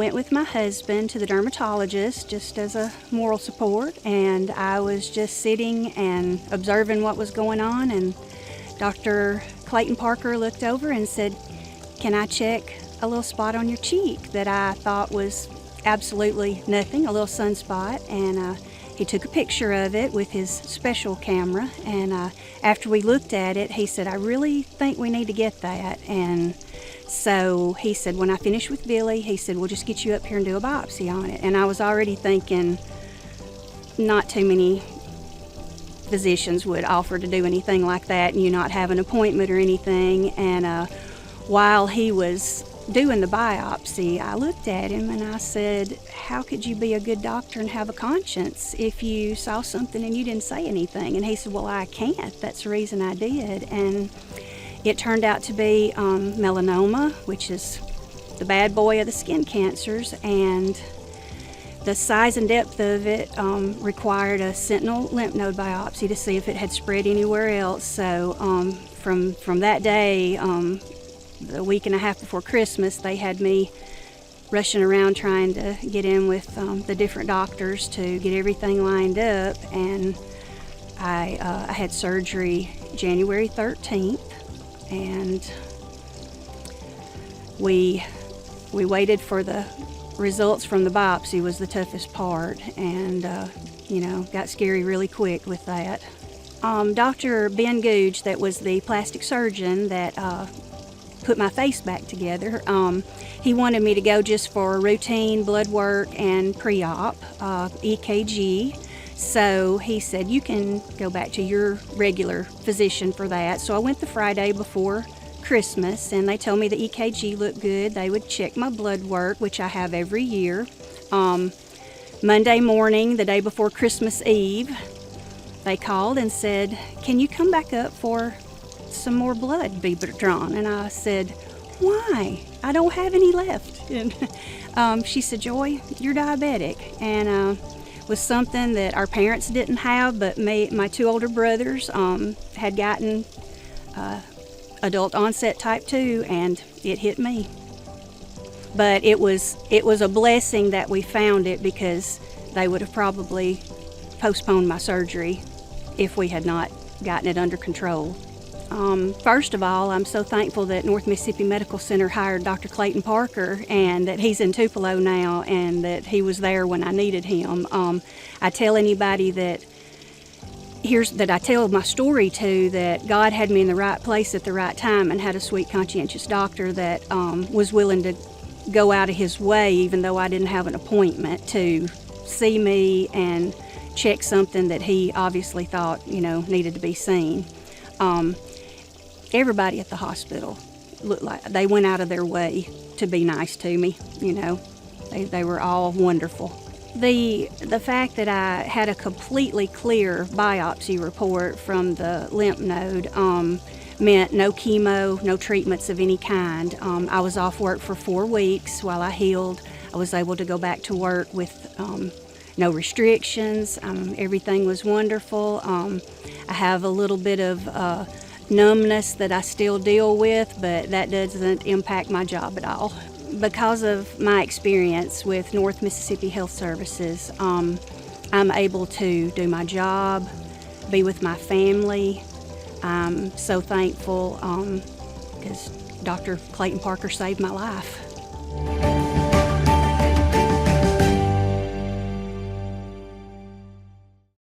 went with my husband to the dermatologist just as a moral support, and I was just sitting and observing what was going on, and Dr. Clayton Parker looked over and said, "Can I check a little spot on your cheek?" that I thought was absolutely nothing, a little sunspot, and he took a picture of it with his special camera, and after we looked at it, he said, "I really think we need to get that." And so he said, when I finish with Billy, he said, "We'll just get you up here and do a biopsy on it." And I was already thinking not too many physicians would offer to do anything like that and you not have an appointment or anything. And while he was doing the biopsy, I looked at him and I said, "How could you be a good doctor and have a conscience if you saw something and you didn't say anything?" And he said, "Well, I can't. That's the reason I did." And it turned out to be melanoma, which is the bad boy of the skin cancers, and the size and depth of it required a sentinel lymph node biopsy to see if it had spread anywhere else. So from that day, the week and a half before Christmas, they had me rushing around trying to get in with the different doctors to get everything lined up. And I had surgery January 13th, and we waited for the results from the biopsy. Was the toughest part, and got scary really quick with that. Dr. Ben Googe, that was the plastic surgeon that put my face back together, he wanted me to go just for routine blood work and pre-op EKG. So he said, "You can go back to your regular physician for that." So I went the Friday before Christmas, and they told me the EKG looked good. They would check my blood work, which I have every year. Monday morning, the day before Christmas Eve, they called and said, "Can you come back up for some more blood be drawn?" And I said, "Why? I don't have any left." And she said, "Joy, you're diabetic." And was something that our parents didn't have, but my two older brothers had gotten adult onset type 2, and it hit me. But it was a blessing that we found it, because they would have probably postponed my surgery if we had not gotten it under control. First of all, I'm so thankful that North Mississippi Medical Center hired Dr. Clayton Parker, and that he's in Tupelo now, and that he was there when I needed him. I tell anybody that I tell my story to, that God had me in the right place at the right time, and had a sweet, conscientious doctor that was willing to go out of his way, even though I didn't have an appointment, to see me and check something that he obviously thought needed to be seen. Everybody at the hospital looked like they went out of their way to be nice to me. They were all wonderful. The fact that I had a completely clear biopsy report from the lymph node meant no chemo, no treatments of any kind. I was off work for 4 weeks while I healed. I was able to go back to work with no restrictions. Everything was wonderful. I have a little bit of numbness that I still deal with, but that doesn't impact my job at all. Because of my experience with North Mississippi Health Services, I'm able to do my job, be with my family. I'm so thankful because Dr. Clayton Parker saved my life.